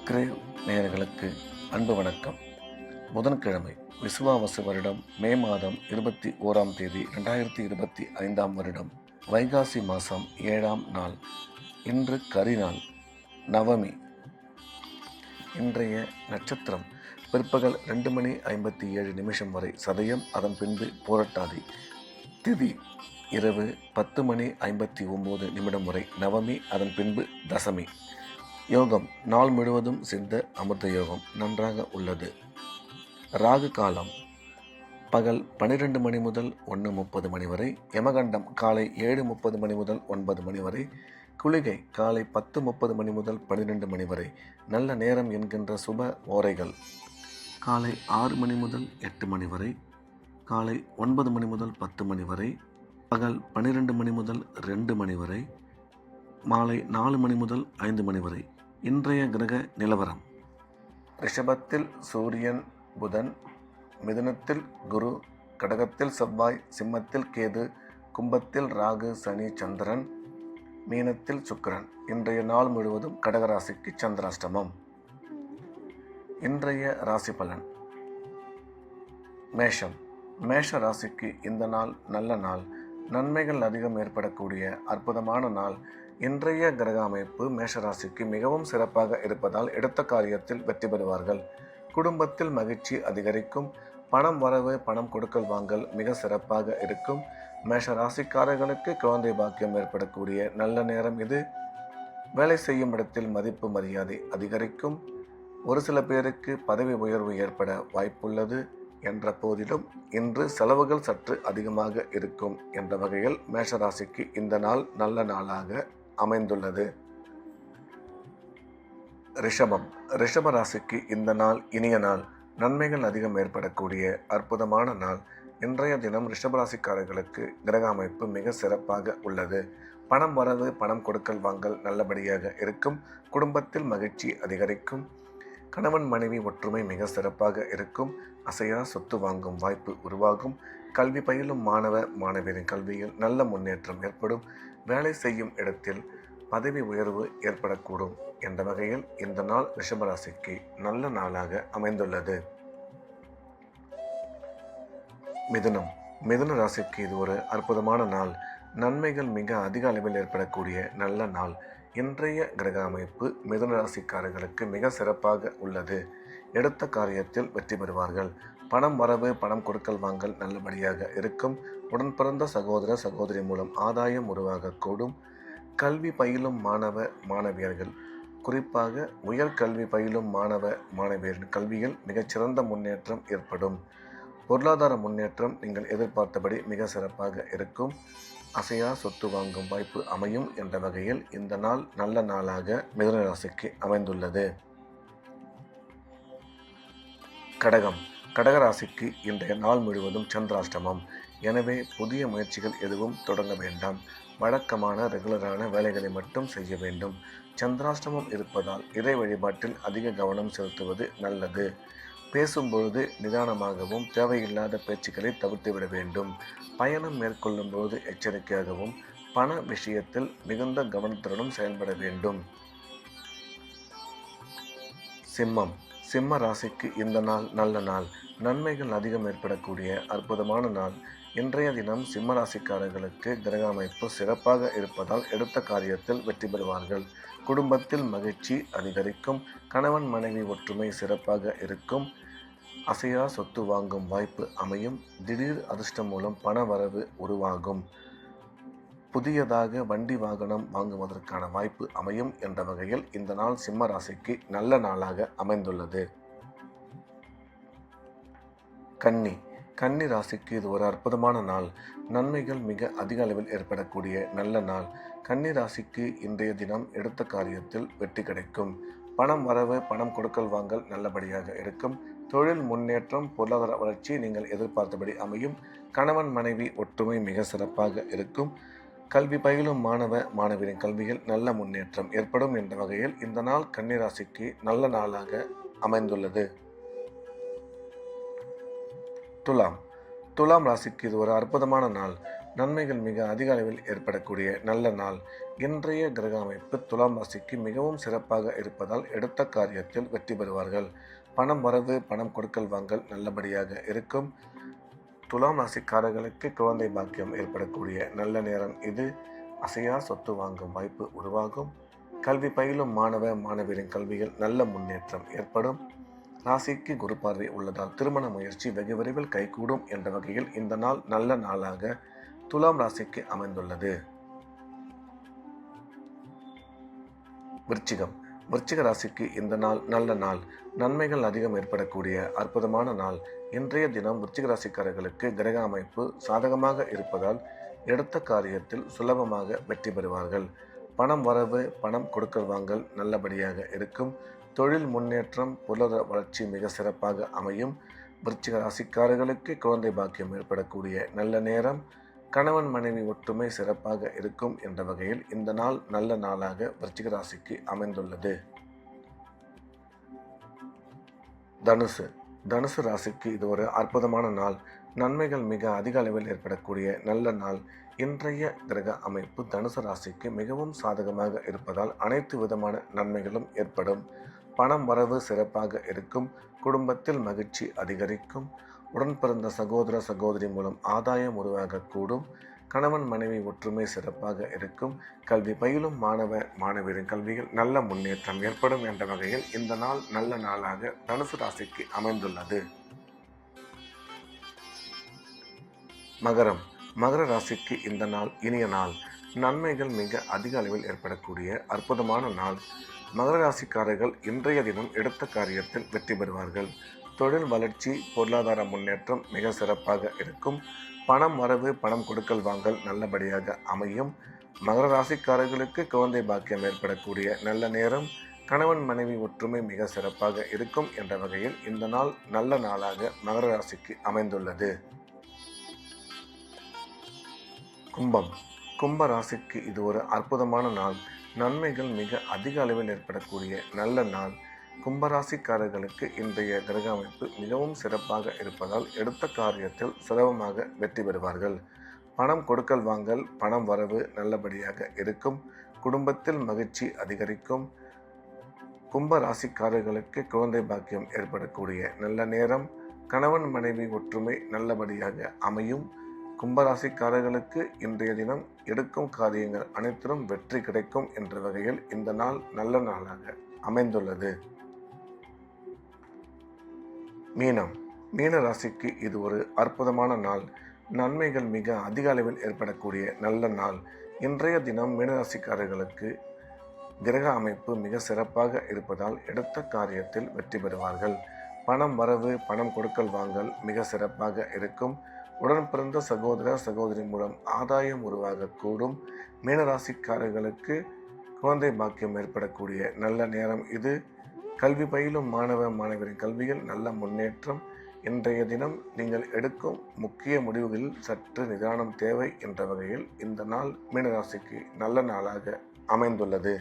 Grave நேயர்களுக்கு அன்பு வணக்கம். புதன்கிழமை விசுவாவசு வருடம் மே மாதம் 21 2025 வருடம் வைகாசி மாதம் 7ஆம் நாள். இன்று கரிநாள் நவமி. இன்றைய நட்சத்திரம் பிற்பகல் 2:57 வரை சதயம், அதன் பின்பு பூரட்டாதி. திதி இரவு 10:59 வரை நவமி, அதன் பின்பு தசமி. யோகம் நாள் முழுவதும் சித்த அமிர்த யோகம் நன்றாக உள்ளது. ராகு காலம் பகல் 12 மணி முதல் 1:30 வரை. யமகண்டம் காலை 7:30 முதல் 9 வரை. குளிகை காலை 10:30 முதல் 12 வரை. நல்ல நேரம் என்கின்ற சுப ஓரைகள் காலை 6 முதல் 8 வரை, காலை 9 முதல் 10 வரை, பகல் 12 முதல் 2 வரை, மாலை 4 முதல் 5 வரை. இன்றைய கிரக நிலவரம்: ரிஷபத்தில் சூரியன் புதன், மிதுனத்தில் குரு, கடகத்தில் செவ்வாய், சிம்மத்தில் கேது, கும்பத்தில் ராகு சனி சந்திரன், மீனத்தில் சுக்கிரன். இன்றைய நாள் முழுவதும் கடகராசிக்கு சந்திராஷ்டமம். இன்றைய ராசி பலன்: மேஷம். மேஷ ராசிக்கு இந்த நாள் நல்ல நாள். நன்மைகள் அதிகம் ஏற்படக்கூடிய அற்புதமான நாள். இன்றைய கிரக அமைப்பு மேஷராசிக்கு மிகவும் சிறப்பாக இருப்பதால் எடுத்த காரியத்தில் வெற்றி பெறுவார்கள். குடும்பத்தில் மகிழ்ச்சி அதிகரிக்கும். பணம் வரவு, பணம் கொடுக்கல் வாங்கல் மிக சிறப்பாக இருக்கும். மேஷ ராசிக்காரர்களுக்கு குழந்தை பாக்கியம் ஏற்படக்கூடிய நல்ல நேரம் இது. வேலை செய்யும் இடத்தில் மதிப்பு மரியாதை அதிகரிக்கும். ஒரு சில பேருக்கு பதவி உயர்வு ஏற்பட வாய்ப்புள்ளது என்ற போதிலும் இன்று செலவுகள் சற்று அதிகமாக இருக்கும் என்ற வகையில் மேஷராசிக்கு இந்த நாள் நல்ல நாளாக அமைந்துள்ளது. ரிஷபம். ரிஷப ராசிக்கு இந்த நாள் இனிய நாள். நன்மைகள் அதிகம் ஏற்படக்கூடிய அற்புதமான நாள். இன்றைய தினம் ரிஷபராசிக்காரர்களுக்கு கிரக அமைப்பு மிக சிறப்பாக உள்ளது. பணம் வரவு, பணம் கொடுக்கல் வாங்கல் நல்லபடியாக இருக்கும். குடும்பத்தில் மகிழ்ச்சி அதிகரிக்கும். கணவன் மனைவி ஒற்றுமை மிக சிறப்பாக இருக்கும். அசையா சொத்து வாங்கும் வாய்ப்பு உருவாகும். கல்வி பயிலும் மாணவ மாணவியரின் கல்வியில் நல்ல முன்னேற்றம் ஏற்படும். வேலை செய்யும் இடத்தில் பதவி உயர்வு ஏற்படக்கூடும் என்ற வகையில் இந்த நாள் ரிஷபராசிக்கு நல்ல நாளாக அமைந்துள்ளது. மிதுனம். மிதுன ராசிக்கு இது ஒரு அற்புதமான நாள். நன்மைகள் மிக அதிக அளவில் ஏற்படக்கூடிய நல்ல நாள். இன்றைய கிரக அமைப்பு மிதுன ராசிக்காரர்களுக்கு மிக சிறப்பாக உள்ளது. எடுத்த காரியத்தில் வெற்றி பெறுவார்கள். பணம் வரவு, பணம் கொடுக்கல் வாங்கல் நல்லபடியாக இருக்கும். உடன் பிறந்த சகோதர சகோதரி மூலம் ஆதாயம் உருவாகக்கூடும். கல்வி பயிலும் மாணவ மாணவியர்கள், குறிப்பாக உயர்கல்வி பயிலும் மாணவ மாணவியரின் கல்வியில் மிகச்சிறந்த முன்னேற்றம் ஏற்படும். பொருளாதார முன்னேற்றம் நீங்கள் எதிர்பார்த்தபடி மிக சிறப்பாக இருக்கும். அசையா சொத்து வாங்கும் வாய்ப்பு அமையும் என்ற வகையில் இந்த நாள் நல்ல நாளாக மிதுன ராசிக்கு அமைந்துள்ளது. கடகம். கடகராசிக்கு இன்றைய நாள் முழுவதும் சந்திராஷ்டமம். எனவே புதிய முயற்சிகள் எதுவும் தொடங்க வேண்டாம். வழக்கமான ரெகுலரான வேலைகளை மட்டும் செய்ய வேண்டும். சந்திராஷ்டமம் இருப்பதால் இறை வழிபாட்டில் அதிக கவனம் செலுத்துவது நல்லது. பேசும்பொழுது நிதானமாகவும் தேவையில்லாத பேச்சுக்களை தவிர்த்துவிட வேண்டும். பயணம் மேற்கொள்ளும் போது எச்சரிக்கையாகவும் பண விஷயத்தில் மிகுந்த கவனத்துடனும் செயல்பட வேண்டும். சிம்மம். சிம்ம ராசிக்கு இந்த நாள் நல்ல நாள். நன்மைகள் அதிகம் ஏற்படக்கூடிய அற்புதமான நாள். இன்றைய தினம் சிம்ம ராசிக்காரர்களுக்கு கிரக அமைப்பு சிறப்பாக இருப்பதால் எடுத்த காரியத்தில் வெற்றி பெறுவார்கள். குடும்பத்தில் மகிழ்ச்சி அதிகரிக்கும். கணவன் மனைவி ஒற்றுமை சிறப்பாக இருக்கும். அசையா சொத்து வாங்கும் வாய்ப்பு அமையும். திடீர் அதிர்ஷ்டம் மூலம் பண வரவு உருவாகும். புதியதாக வண்டி வாகனம் வாங்குவதற்கான வாய்ப்பு அமையும் என்ற வகையில் இந்த நாள் சிம்ம ராசிக்கு நல்ல நாளாக அமைந்துள்ளது. கன்னி. கன்னி ராசிக்கு இது ஒரு அற்புதமான நாள். நன்மைகள் மிக அதிக அளவில் ஏற்படக்கூடிய நல்ல நாள். கன்னி ராசிக்கு இன்றைய தினம் எடுத்த காரியத்தில் வெற்றி கிடைக்கும். பணம் வரவு, பணம் கொடுக்கல் வாங்கல் நல்லபடியாக இருக்கும். தொழில் முன்னேற்றம், பொருளாதார வளர்ச்சி நீங்கள் எதிர்பார்த்தபடி அமையும். கணவன் மனைவி ஒற்றுமை மிக சிறப்பாக இருக்கும். கல்வி பயிலும் மாணவ மாணவியரின் கல்வியில் நல்ல முன்னேற்றம் ஏற்படும் என்ற வகையில் இந்த நாள் கன்னி ராசிக்கு நல்ல நாளாக அமைந்துள்ளது. துலாம். துலாம் ராசிக்கு இது ஒரு அற்புதமான நாள். நன்மைகள் மிக அதிக அளவில் ஏற்படக்கூடிய நல்ல நாள். இன்றைய கிரக அமைப்பு துலாம் ராசிக்கு மிகவும் சிறப்பாக இருப்பதால் எடுத்த காரியத்தில் வெற்றி பெறுவார்கள். பணம் வரவு, பணம் கொடுக்கல் வாங்கல் நல்லபடியாக இருக்கும். துலாம் ராசிக்காரர்களுக்கு குழந்தை பாக்கியம் ஏற்படக்கூடிய நல்ல நேரம் இது. அசையா சொத்து வாங்கும் வாய்ப்பு உருவாகும். கல்வி பயிலும் மாணவ மாணவியரின் கல்வியில் நல்ல முன்னேற்றம் ஏற்படும். ராசிக்கு குரு பார்வை உள்ளதால் திருமண முயற்சி வெகு விரைவில் கைகூடும் என்ற வகையில் இந்த நாள் நல்ல நாளாக துலாம் ராசிக்கு அமைந்துள்ளது. விருச்சிக ராசிக்கு இந்த நாள் நல்ல நாள். நன்மைகள் அதிகம் ஏற்படக்கூடிய அற்புதமான நாள். இன்றைய தினம் விருச்சிக ராசிக்காரர்களுக்கு கிரக அமைப்பு சாதகமாக இருப்பதால் எடுத்த காரியத்தில் சுலபமாக வெற்றி பெறுவார்கள். பணம் வரவு, பணம் கொடுக்கல் வாங்கல் நல்லபடியாக இருக்கும். தொழில் முன்னேற்றம், பொருளாதார வளர்ச்சி மிக சிறப்பாக அமையும். விருச்சிக ராசிக்காரர்களுக்கு குழந்தை பாக்கியம் ஏற்படக்கூடிய நல்ல நேரம். கணவன் மனைவி ஒற்றுமை சிறப்பாக இருக்கும் என்ற வகையில் இந்த நாள் நல்ல நாளாக விருச்சிக ராசிக்கு அமைந்துள்ளது. தனுசு ராசிக்கு இது ஒரு அற்புதமான நாள். நன்மைகள் மிக அதிக அளவில் ஏற்படக்கூடிய நல்ல நாள். இன்றைய கிரக அமைப்பு தனுசு ராசிக்கு மிகவும் சாதகமாக இருப்பதால் அனைத்து விதமான நன்மைகளும் ஏற்படும். பணம் வரவு சிறப்பாக இருக்கும். குடும்பத்தில் மகிழ்ச்சி அதிகரிக்கும். உடன் பிறந்த சகோதர சகோதரி மூலம் ஆதாயம் உருவாகக்கூடும். கணவன் மனைவி ஒற்றுமை சிறப்பாக இருக்கும். கல்வி பயிலும் மாணவ மாணவியரின் கல்வியில் நல்ல முன்னேற்றம் ஏற்படும் என்ற வகையில் இந்த நாள் நல்ல நாளாக தனுசு ராசிக்கு அமைந்துள்ளது. மகர ராசிக்கு இந்த நாள் இனிய நாள். நன்மைகள் மிக அதிக அளவில் ஏற்படக்கூடிய அற்புதமான நாள். மகர ராசிக்காரர்கள் இன்றைய தினம் எடுத்த காரியத்தில் வெற்றி பெறுவார்கள். தொழில் வளர்ச்சி, பொருளாதார முன்னேற்றம் மிக சிறப்பாக இருக்கும். பணம் வரவு, பணம் கொடுக்கல் வாங்கல் நல்லபடியாக அமையும். மகர ராசிக்காரர்களுக்கு குழந்தை பாக்கியம் ஏற்படக்கூடிய நல்ல நேரம். கணவன் மனைவி ஒற்றுமை மிக சிறப்பாக இருக்கும் என்ற வகையில் இந்த நாள் நல்ல நாளாக மகர ராசிக்கு அமைந்துள்ளது. கும்ப ராசிக்கு இது ஒரு அற்புதமான நாள். நன்மைகள் மிக அதிக அளவில் ஏற்படக்கூடிய நல்ல நாள். கும்பராசிக்காரர்களுக்கு இன்றைய கிரக அமைப்பு மிகவும் சிறப்பாக இருப்பதால் எடுத்த காரியத்தில் சுலபமாக வெற்றி பெறுவார்கள். பணம் கொடுக்கல் வாங்கல், பணம் வரவு நல்லபடியாக இருக்கும். குடும்பத்தில் மகிழ்ச்சி அதிகரிக்கும். கும்பராசிக்காரர்களுக்கு குழந்தை பாக்கியம் ஏற்படக்கூடிய நல்ல நேரம். கணவன் மனைவி ஒற்றுமை நல்லபடியாக அமையும். கும்பராசிக்காரர்களுக்கு இன்றைய தினம் எடுக்கும் காரியங்கள் அனைத்திலும் வெற்றி கிடைக்கும் என்ற வகையில் இந்த நாள் நல்ல நாளாக அமைந்துள்ளது. மீன ராசிக்கு இது ஒரு அற்புதமான நாள். நன்மைகள் மிக அதிக அளவில் ஏற்படக்கூடிய நல்ல நாள். இன்றைய தினம் மீனராசிக்காரர்களுக்கு கிரக அமைப்பு மிக சிறப்பாக இருப்பதால் எடுத்த காரியத்தில் வெற்றி பெறுவார்கள். பணம் வரவு, பணம் கொடுக்கல் வாங்கல் மிக சிறப்பாக இருக்கும். உடன் பிறந்த சகோதர சகோதரி மூலம் ஆதாயம் உருவாகக்கூடும். மீனராசிக்காரர்களுக்கு குழந்தை பாக்கியம் ஏற்படக்கூடிய நல்ல நேரம் இது. கல்வி பயிலும் மாணவ மாணவரின் கல்வியில் நல்ல முன்னேற்றம். இன்றைய தினம் நீங்கள் எடுக்கும் முக்கிய முடிவுகளில் சற்று நிதானம் தேவை என்ற வகையில் இந்த நாள் மீனராசிக்கு நல்ல நாளாக அமைந்துள்ளது.